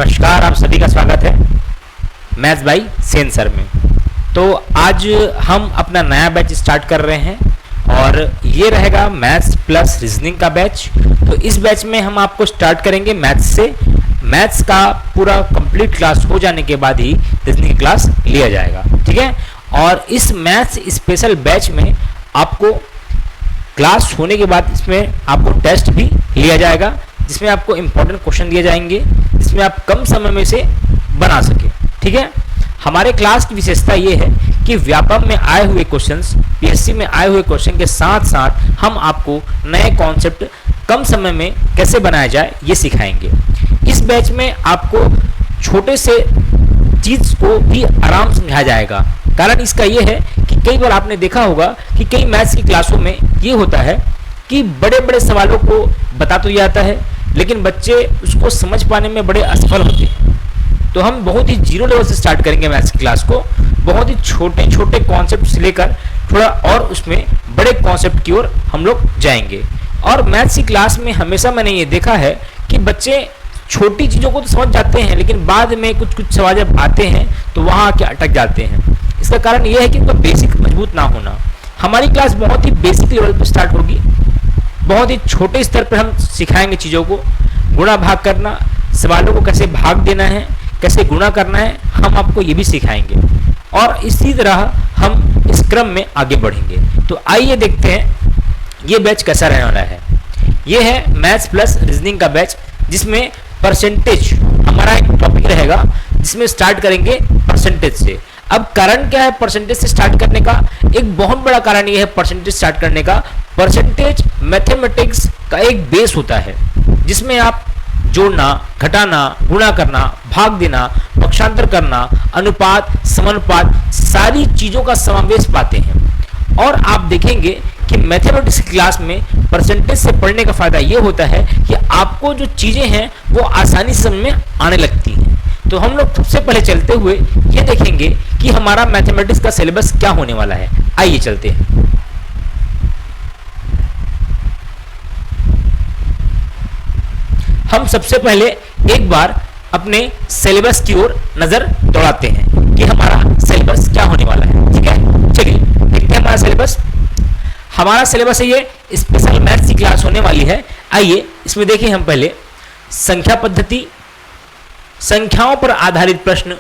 नमस्कार, आप सभी का स्वागत है मैथ्स बाय सेन सर में। तो आज हम अपना नया बैच स्टार्ट कर रहे हैं और ये रहेगा मैथ्स प्लस रीजनिंग का बैच। तो इस बैच में हम आपको स्टार्ट करेंगे मैथ्स से। मैथ्स का पूरा कंप्लीट क्लास हो जाने के बाद ही रीजनिंग क्लास लिया जाएगा, ठीक है। और इस मैथ्स स्पेशल बैच में आपको क्लास होने के बाद इसमें आपको टेस्ट भी लिया जाएगा, जिसमें आपको इंपॉर्टेंट क्वेश्चन दिए जाएंगे, जिसमें आप कम समय में से बना सके, ठीक है। हमारे क्लास की विशेषता ये है कि व्यापम में आए हुए क्वेश्चंस, पीएससी में आए हुए क्वेश्चन के साथ साथ हम आपको नए कॉन्सेप्ट कम समय में कैसे बनाया जाए ये सिखाएंगे। इस बैच में आपको छोटे से चीज को भी आराम समझाया जाएगा। कारण इसका ये है कि कई बार आपने देखा होगा कि कई मैथ्स की क्लासों में ये होता है कि बड़े बड़े सवालों को बता तो जाता है, लेकिन बच्चे उसको समझ पाने में बड़े असफल होते हैं। तो हम बहुत ही जीरो लेवल से स्टार्ट करेंगे मैथ्स की क्लास को, बहुत ही छोटे छोटे कॉन्सेप्ट से लेकर थोड़ा और उसमें बड़े कॉन्सेप्ट की ओर हम लोग जाएंगे। और मैथ्स की क्लास में हमेशा मैंने ये देखा है कि बच्चे छोटी चीज़ों को तो समझ जाते हैं, लेकिन बाद में कुछ कुछ सवाल जब आते हैं तो वहाँ आके अटक जाते हैं। इसका कारण यह है कि उनका बेसिक मजबूत ना होना। हमारी क्लास बहुत ही बेसिक लेवल पर स्टार्ट होगी, बहुत ही छोटे स्तर पर हम सिखाएंगे चीज़ों को। गुणा भाग करना, सवालों को कैसे भाग देना है, कैसे गुणा करना है, हम आपको ये भी सिखाएंगे। और इसी तरह हम इस क्रम में आगे बढ़ेंगे। तो आइए देखते हैं ये बैच कैसा रहने वाला है। ये है मैथ्स प्लस रीजनिंग का बैच, जिसमें परसेंटेज हमारा एक टॉपिक रहेगा, जिसमें स्टार्ट करेंगे परसेंटेज से। अब कारण क्या है परसेंटेज से स्टार्ट करने का? एक बहुत बड़ा कारण ये है परसेंटेज स्टार्ट करने का, परसेंटेज मैथमेटिक्स का एक बेस होता है, जिसमें आप जोड़ना, घटाना, गुणा करना, भाग देना, पक्षांतर करना, अनुपात, समानुपात, सारी चीजों का समावेश पाते हैं। और आप देखेंगे कि मैथमेटिक्स क्लास में परसेंटेज से पढ़ने का फायदा ये होता है कि आपको जो चीजें हैं वो आसानी से समझ में आने लगती हैं। तो हम लोग सबसे पहले चलते हुए ये देखेंगे कि हमारा मैथमेटिक्स का सिलेबस क्या होने वाला है। आइए चलते हैं। हम सबसे पहले एक बार अपने सिलेबस की ओर नजर दौड़ाते हैं कि हमारा सिलेबस क्या होने वाला है, ठीक है। चलिए देखते हैं हमारा सिलेबस। हमारा सिलेबस है ये स्पेशल मैथ्स की क्लास होने वाली है। आइए इसमें देखें हम पहले संख्या पद्धति, संख्याओं पर आधारित प्रश्न,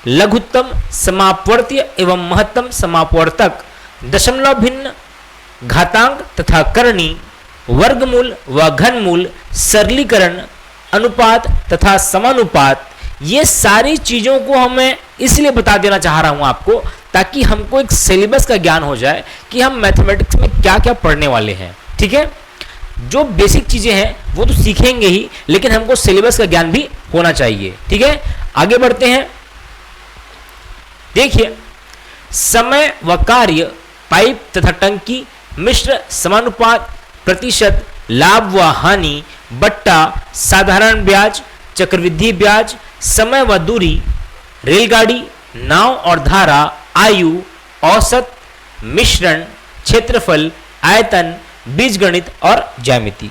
लघुत्तम, समापवर्तीय एवं महत्तम समापवर्तक, दशमलव भिन्न, घातांक तथा करणी, वर्गमूल व घनमूल, सरलीकरण, अनुपात तथा समानुपात। ये सारी चीजों को हमें इसलिए बता देना चाह रहा हूं आपको, ताकि हमको एक सिलेबस का ज्ञान हो जाए कि हम मैथमेटिक्स में क्या क्या पढ़ने वाले हैं, ठीक है। जो बेसिक चीजें हैं वो तो सीखेंगे ही, लेकिन हमको सिलेबस का ज्ञान भी होना चाहिए, ठीक है। आगे बढ़ते हैं। देखिए, समय व कार्य, पाइप तथा टंकी, मिश्र, समानुपात, प्रतिशत, लाभ व हानि, बट्टा, साधारण ब्याज, चक्रवृद्धि ब्याज, समय व दूरी, रेलगाड़ी, नाव और धारा, आयु, औसत, मिश्रण, क्षेत्रफल, आयतन, बीजगणित और ज्यामिति।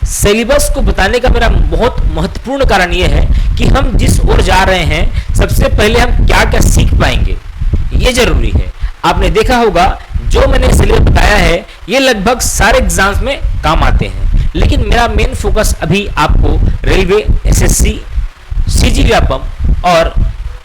सिलेबस को बताने का मेरा बहुत महत्वपूर्ण कारण यह है कि हम जिस ओर जा रहे हैं सबसे पहले हम क्या क्या सीख पाएंगे, ये जरूरी है। आपने देखा होगा जो मैंने सिलेबस बताया है ये लगभग सारे एग्जाम्स में काम आते हैं, लेकिन मेरा मेन फोकस अभी आपको रेलवे, एसएससी, सीजी व्यापम और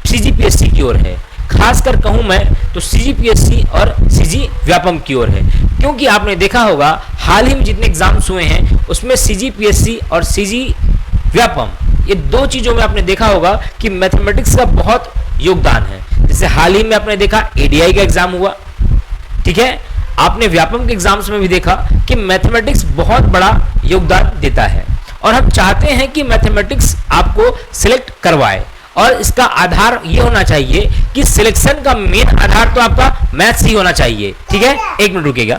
सीजीपीएससी की ओर है। खासकर कहूं मैं तो सीजीपीएससी और सीजी व्यापम की ओर है, क्योंकि आपने देखा होगा हाल ही में जितने एग्जाम्स हुए हैं उसमें सीजीपीएससी और सीजी व्यापम, ये दो चीजों में आपने देखा होगा कि मैथमेटिक्स का बहुत योगदान है। जैसे हाल ही में आपने देखा एडीआई का एग्जाम हुआ, ठीक है। आपने व्यापम के एग्जाम्स में भी देखा कि मैथमेटिक्स बहुत बड़ा योगदान देता है, और हम चाहते हैं कि मैथमेटिक्स आपको सिलेक्ट करवाए। और इसका आधार ये होना चाहिए कि सिलेक्शन का मेन आधार तो आपका मैथ्स ही होना चाहिए, ठीक है। एक मिनट रुकिएगा।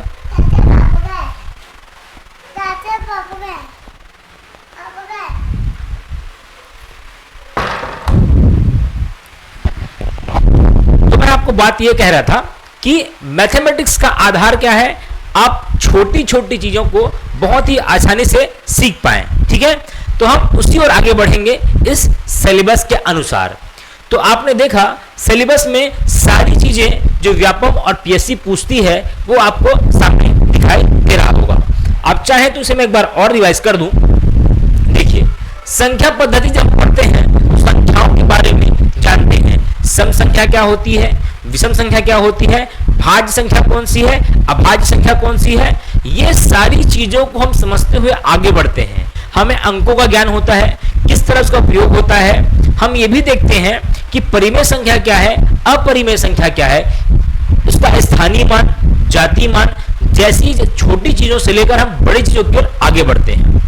तो मैं आपको बात ये कह रहा था कि मैथमेटिक्स का आधार क्या है, आप छोटी छोटी चीजों को बहुत ही आसानी से सीख पाएं, ठीक है। तो हम उसी ओर आगे बढ़ेंगे इस सिलेबस के अनुसार। तो आपने देखा सिलेबस में सारी चीजें जो व्यापम और पीएससी पूछती है वो आपको सामने दिखाई दे रहा होगा। आप चाहें तो इसे मैं एक बार और रिवाइज कर दूं। देखिए, संख्या पद्धति जब पढ़ते हैं तो संख्याओं के बारे में जानते हैं। सम संख्या क्या होती है, विषम संख्या क्या होती है, भाज्य संख्या कौन सी है, अभाज्य संख्या कौन सी है, ये सारी चीजों को हम समझते हुए आगे बढ़ते हैं। हमें अंकों का ज्ञान होता है, किस तरह उसका प्रयोग होता है। हम ये भी देखते हैं कि परिमेय संख्या क्या है, अपरिमेय संख्या क्या है, उसका स्थानीय मान, जातीय मान जैसी छोटी चीजों से लेकर हम बड़ी चीजों की ओर आगे बढ़ते हैं।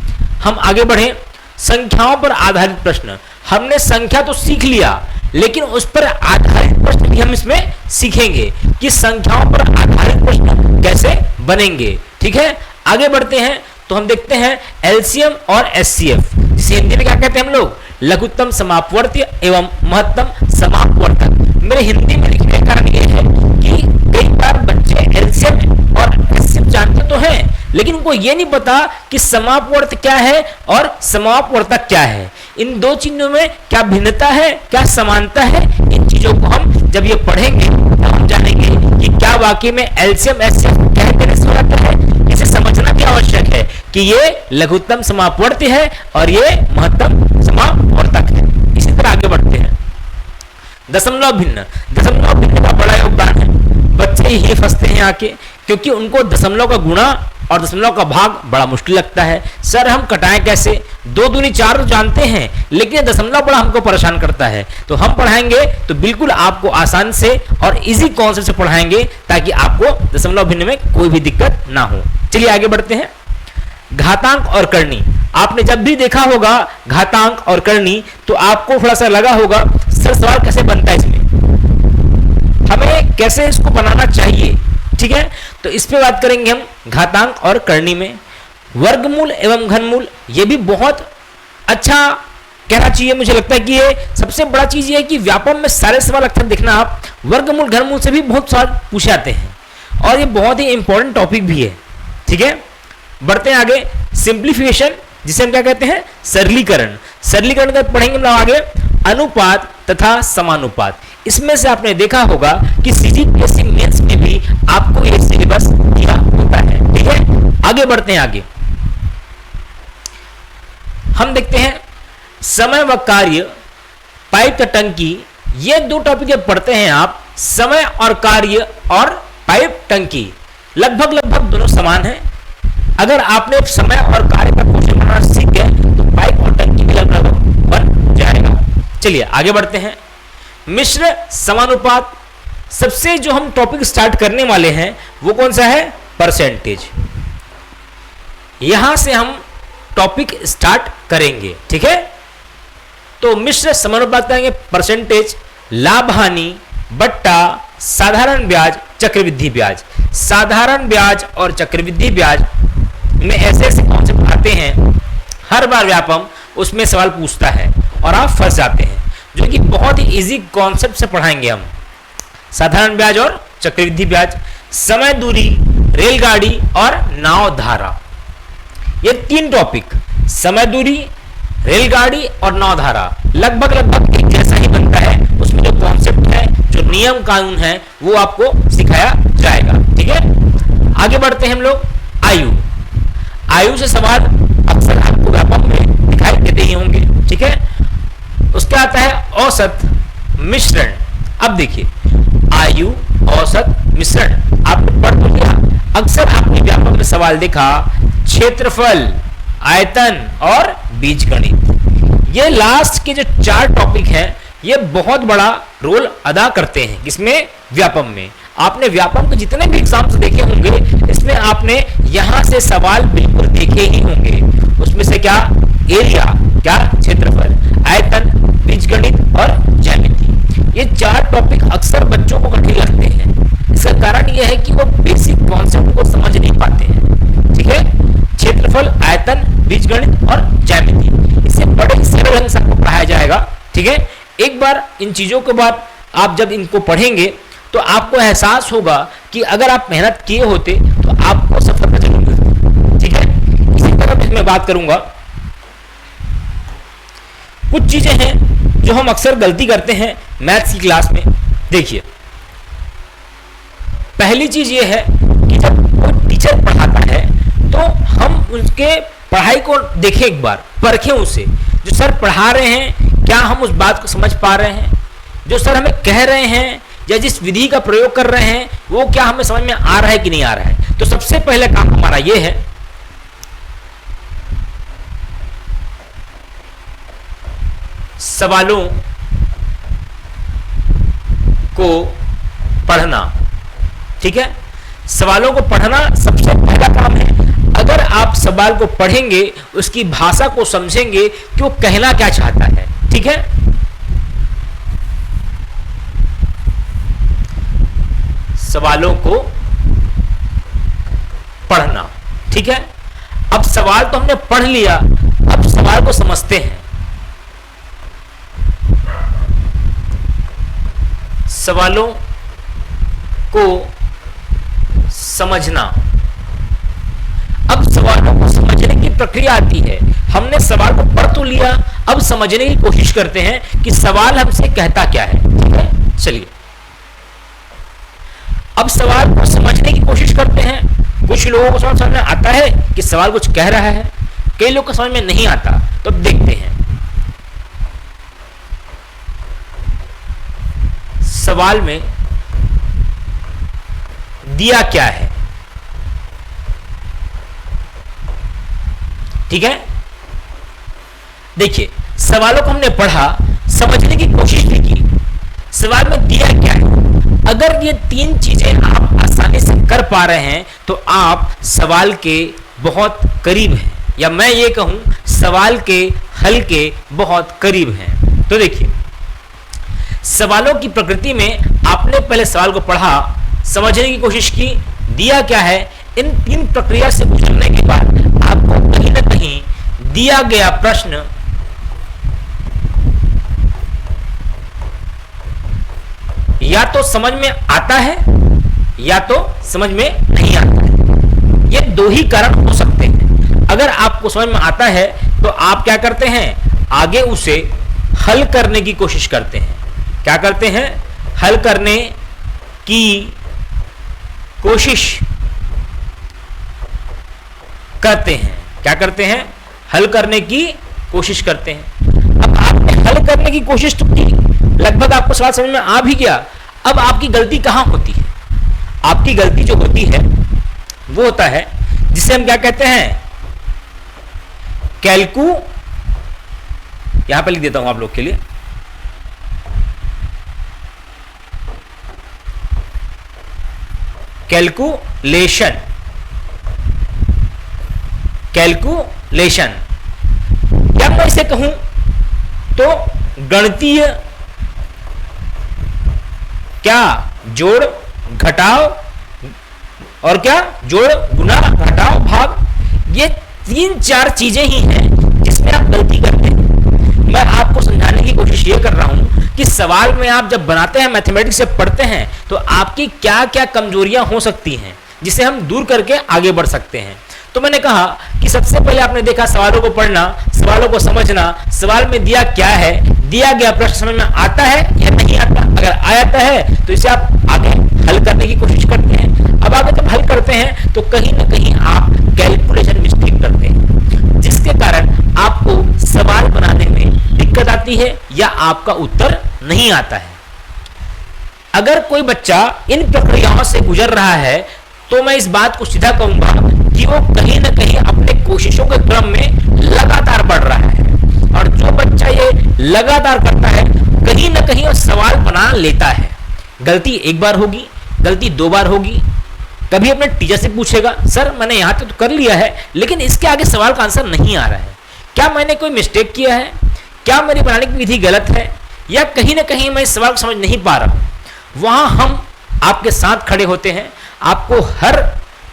हम आगे बढ़े, संख्याओं पर आधारित प्रश्न। हमने संख्या तो सीख लिया, लेकिन उस पर आधारित प्रश्न भी हम इसमें सीखेंगे कि संख्याओं पर आधारित प्रश्न कैसे बनेंगे। ठीक है, आगे बढ़ते हैं तो हम देखते हैं एलसीएम और एचसीएफ, जिसे हिंदी में क्या कहते हैं हम लोग, लघुत्तम समापवर्ती एवं महत्तम समापवर्तक। मेरे हिंदी में लिखने का कारण यह है कि कई बार बच्चे एलसीएम और एचसीएफ जानते तो हैं, लेकिन उनको ये नहीं पता कि समापवर्त क्या है और समापवर्तक क्या है। इन दो चीजों में क्या भिन्नता है, क्या समानता है, इन चीजों को हम जब ये पढ़ेंगे तो हम जानेंगे कि क्या वाकई में एलसीएम एचसीएफ क्या तरह से होता है। इसे समझना भी आवश्यक है कि ये लघुत्तम समापवर्ती है और ये महत्तम समापवर्तक है। इसी तरह आगे बढ़ते हैं। दशमलव भिन्न, दशमलव भिन्न का बड़ा योगदान है। बच्चे ये फंसते हैं आके, क्योंकि उनको दशमलव का गुणा और दशमलव का भाग बड़ा मुश्किल लगता है। सर हम कटाएं कैसे, 2 दूनी 4 तो जानते हैं, लेकिन दशमलव बड़ा हमको परेशान करता है। तो हम पढ़ाएंगे तो बिल्कुल आपको आसान से और इजी कॉन्सेप्ट से पढ़ाएंगे, ताकि आपको दशमलव भिन्न में कोई भी दिक्कत ना हो। चलिए आगे बढ़ते हैं। घातांक और करनी, आपने जब भी देखा होगा घातांक और करनी तो आपको थोड़ा सा लगा होगा सर सवाल कैसे बनता है, इसमें हमें कैसे इसको बनाना चाहिए। ठीक है, तो इस पे बात करेंगे हम घातांक और करनी में। वर्गमूल एवं घनमूल, ये भी बहुत अच्छा कहना चाहिए। मुझे लगता है कि ये सबसे बड़ा चीज ये है कि व्यापम में सारे सवाल अक्सर देखना आप वर्गमूल घनमूल से भी बहुत सवाल पूछे जाते हैं, और ये बहुत ही इंपॉर्टेंट टॉपिक भी है। ठीक है, बढ़ते हैं आगे। सिंप्लीफिकेशन, जिसे हम क्या कहते हैं, सरलीकरण। सरलीकरण का पढ़ेंगे हम आगे। अनुपात तथा समानुपात, इसमें से आपने देखा होगा कि सीजीपीएससी मेंस में भी आपको ये सिलेबस दिया होता है। ठीक है, आगे बढ़ते हैं। आगे हम देखते हैं समय व कार्य, पाइप टंकी, ये 2 टॉपिक पढ़ते हैं आप। समय और कार्य और पाइप टंकी लगभग दोनों समान हैं। अगर आपने समय और कार्य का क्वेश्चन बनाना सीख गए तो पाइप और टंकी भी लगभग बन जाएगा। चलिए आगे बढ़ते हैं। मिश्र समानुपात, सबसे जो हम टॉपिक स्टार्ट करने वाले हैं वो कौन सा है, परसेंटेज। यहां से हम टॉपिक स्टार्ट करेंगे। ठीक है, तो मिश्र समानुपात करेंगे। परसेंटेज, लाभ हानि, बट्टा, साधारण ब्याज, चक्रवृद्धि ब्याज। साधारण ब्याज और चक्रवृद्धि ब्याज में ऐसे ऐसे कॉन्सेप्ट आते हैं, हर बार व्यापम उसमें सवाल पूछता है और आप फंस जाते हैं, जो कि बहुत ही इजी कॉन्सेप्ट से पढ़ाएंगे हम। साधारण ब्याज और चक्रवृद्धि ब्याज, समय दूरी, रेलगाड़ी और नाव धारा, ये 3 टॉपिक, समय दूरी, रेलगाड़ी और नाव धारा लगभग एक जैसा ही बनता है। उसमें जो कॉन्सेप्ट है, जो नियम कानून है, वो आपको सिखाया जाएगा। ठीक है, आगे बढ़ते हैं हम लोग। आयु, आयु से सवाल अक्सर आपको व्यापक में दिखाई देते ही होंगे। ठीक है, उसका आता है औसत, मिश्रण। अब देखिए, आयु, औसत, मिश्रण आपने पढ़ तो लिया। अक्सर आपने व्यापक में सवाल देखा क्षेत्रफल, आयतन और बीजगणित। ये लास्ट के जो 4 टॉपिक हैं, ये बहुत बड़ा रोल अदा करते हैं। इसमें व्यापम में आपने व्यापम के जितने भी एग्जाम्स देखे होंगे, इसमें आपने यहां से सवाल बिल्कुल देखे ही होंगे। उसमें से क्या, एरिया, क्या क्षेत्रफल, आयतन, बीजगणित और ज्यामिति। ये 4 टॉपिक अक्सर बच्चों को कठिन लगते हैं। इसका कारण यह है कि वो बेसिक कॉन्सेप्ट को समझ नहीं पाते हैं। ठीक है, क्षेत्रफल, आयतन, बीजगणित और ज्यामिति, इसे बड़े सरल ढंग से आपको पढ़ाया जाएगा। ठीक है, एक बार इन चीजों के बाद आप जब इनको पढ़ेंगे तो आपको एहसास होगा कि अगर आप मेहनत किए होते तो आपको सफलता जरूर मिलती। ठीक है, इसी तरह मैं बात करूंगा कुछ चीजें हैं जो हम अक्सर गलती करते हैं मैथ्स की क्लास में। देखिए, पहली चीज ये है कि जब कोई टीचर पढ़ाता है तो हम उसके पढ़ाई को देखें, एक बार परखें उसे, जो सर पढ़ा रहे हैं क्या हम उस बात को समझ पा रहे हैं, जो सर हमें कह रहे हैं या जिस विधि का प्रयोग कर रहे हैं वो क्या हमें समझ में आ रहा है कि नहीं आ रहा है। तो सबसे पहले काम हमारा ये है सवालों को पढ़ना। ठीक है, सवालों को पढ़ना सबसे पहला काम है। अगर आप सवाल को पढ़ेंगे, उसकी भाषा को समझेंगे कि वो कहना क्या चाहता है। ठीक है, सवालों को पढ़ना। ठीक है, अब सवाल तो हमने पढ़ लिया, अब सवाल को समझते हैं। सवालों को समझना। अब सवालों को समझने की प्रक्रिया आती है। हमने सवाल को पढ़ तो लिया, अब समझने की कोशिश करते हैं कि सवाल हमसे कहता क्या है। ठीक है, चलिए अब सवाल को समझने की कोशिश करते हैं। कुछ लोगों को समझ में आता है कि सवाल कुछ कह रहा है, कई लोगों को समझ में नहीं आता। तो अब देखते हैं सवाल में दिया क्या है। ठीक है, देखिए सवालों को हमने पढ़ा, समझने की कोशिश भी की, सवाल में दिया क्या है। अगर ये तीन चीजें आप आसानी से कर पा रहे हैं तो आप सवाल के बहुत करीब हैं, या मैं ये कहूं सवाल के हल के बहुत करीब हैं। तो देखिए, सवालों की प्रकृति में आपने पहले सवाल को पढ़ा, समझने की कोशिश की, दिया क्या है। इन तीन प्रक्रिया से गुजरने के बाद आपको कहीं ना कहीं दिया गया प्रश्न या तो समझ में आता है या तो समझ में नहीं आता है। ये दो ही कारण हो सकते हैं। अगर आपको समझ में आता है तो आप क्या करते हैं, आगे उसे हल करने की कोशिश करते हैं। क्या करते हैं, हल करने की कोशिश करते हैं। क्या करते हैं, हल करने की कोशिश करते हैं। अब आपने हल करने की कोशिश तो की, लगभग आपको सवाल समझ में आ भी गया। अब आपकी गलती कहां होती है, आपकी गलती जो होती है वो होता है जिसे हम क्या कहते हैं, कैलकू, यहां पर लिख देता हूं आप लोग के लिए, कैलकुलेशन। कैलकुलेशन या मैं इसे कहूं तो गणितीय क्या जोड़ घटाव और क्या जोड़ गुना घटाव भाग, ये तीन चार चीजें ही हैं जिसमें आप गलती करते हैं। मैं आपको समझाने की कोशिश ये कर रहा हूं कि सवाल में आप जब बनाते हैं, मैथमेटिक्स से पढ़ते हैं, तो आपकी क्या क्या कमजोरियां हो सकती हैं जिसे हम दूर करके आगे बढ़ सकते हैं। तो मैंने कहा कि सबसे पहले आपने देखा सवालों को पढ़ना, सवालों को समझना, सवाल में दिया क्या है, दिया गया प्रश्न समझ में आता है या नहीं आता। अगर आ जाता है तो इसे आप आगे हल करने की कोशिश करते हैं। अब आगे जब हल करते हैं तो कहीं ना कहीं आप कैलकुलेशन मिस्टेक करते हैं, जिसके कारण आपको सवाल बनाने में दिक्कत आती है या आपका उत्तर नहीं आता है। अगर कोई बच्चा इन प्रक्रियाओं से गुजर रहा है तो मैं इस बात को सीधा कहूंगा कि वो कहीं ना कहीं अपने कोशिशों के क्रम में लगातार बढ़ रहा है। और जो बच्चा ये लगातार करता है कहीं ना कहीं वो सवाल बना लेता है। गलती एक बार होगी, गलती दो बार होगी, कभी अपने टीचर से पूछेगा, सर मैंने यहां तक तो कर लिया है लेकिन इसके आगे सवाल का आंसर नहीं आ रहा है, क्या मैंने कोई मिस्टेक किया है, क्या मेरी बनाने की विधि गलत है, या कहीं ना कहीं मैं इस सवाल को समझ नहीं पा रहा हूं। वहां हम आपके साथ खड़े होते हैं, आपको हर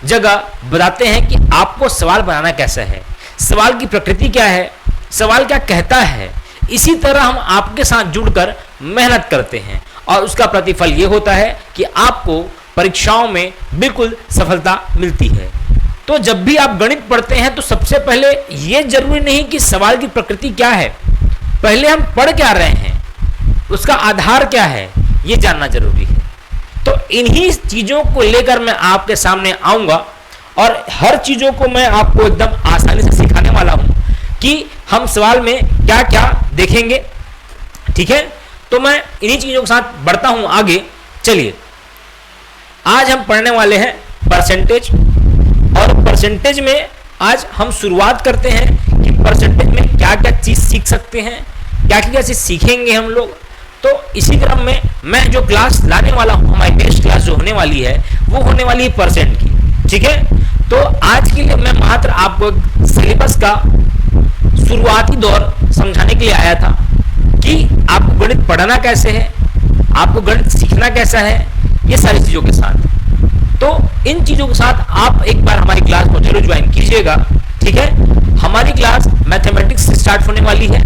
जगह बताते हैं कि आपको सवाल बनाना कैसा है, सवाल की प्रकृति क्या है, सवाल क्या कहता है। इसी तरह हम आपके साथ जुड़कर मेहनत करते हैं और उसका प्रतिफल ये होता है कि आपको परीक्षाओं में बिल्कुल सफलता मिलती है। तो जब भी आप गणित पढ़ते हैं तो सबसे पहले ये जरूरी नहीं कि सवाल की प्रकृति क्या है, पहले हम पढ़ क्या रहे हैं, उसका आधार क्या है, ये जानना जरूरी है। तो इन्हीं चीजों को लेकर मैं आपके सामने आऊंगा और हर चीजों को मैं आपको एकदम आसानी से सिखाने वाला हूं कि हम सवाल में क्या क्या देखेंगे। ठीक है, तो मैं इन्हीं चीजों के साथ बढ़ता हूं आगे। चलिए, आज हम पढ़ने वाले हैं परसेंटेज, और परसेंटेज में आज हम शुरुआत करते हैं कि परसेंटेज में क्या क्या चीज सीख सकते हैं, क्या क्या चीज सीखेंगे हम लोग। तो इसी क्रम में मैं जो क्लास लाने वाला हूं, हमारी नेक्स्ट क्लास जो होने वाली है वो होने वाली है परसेंट की। ठीक है, तो आज के लिए मैं मात्र आपको सिलेबस का शुरुआती दौर समझाने के लिए आया था कि आपको गणित पढ़ना कैसे है, आपको गणित सीखना कैसा है, ये सारी चीजों के साथ। तो इन चीजों के साथ आप एक बार हमारी क्लास को जरूर ज्वाइन कीजिएगा। ठीक है, हमारी क्लास मैथमेटिक्स से स्टार्ट होने वाली है।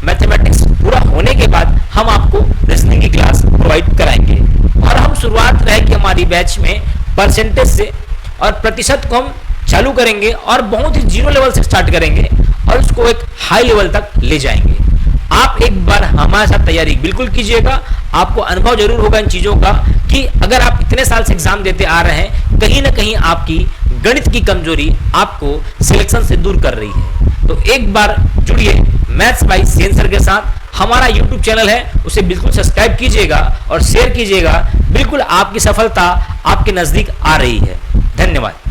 मैथमेटिक्स पूरा होने के बाद हम आपको रीजनिंग की क्लास प्रोवाइड कराएंगे, और हम शुरुआत रहेगी हमारी बैच में परसेंटेज से, और प्रतिशत को हम चालू करेंगे और बहुत ही जीरो लेवल से स्टार्ट करेंगे और उसको एक हाई लेवल तक ले जाएंगे। आप एक बार हमारे साथ तैयारी बिल्कुल कीजिएगा, आपको अनुभव जरूर होगा इन चीजों का कि अगर आप इतने साल से एग्जाम देते आ रहे हैं, कहीं ना कहीं आपकी गणित की कमजोरी आपको सिलेक्शन से दूर कर रही है। तो एक बार जुड़िए मैथ्स बाय सेन सर के साथ। हमारा यूट्यूब चैनल है, उसे बिल्कुल सब्सक्राइब कीजिएगा और शेयर कीजिएगा। बिल्कुल आपकी सफलता आपके नजदीक आ रही है। धन्यवाद।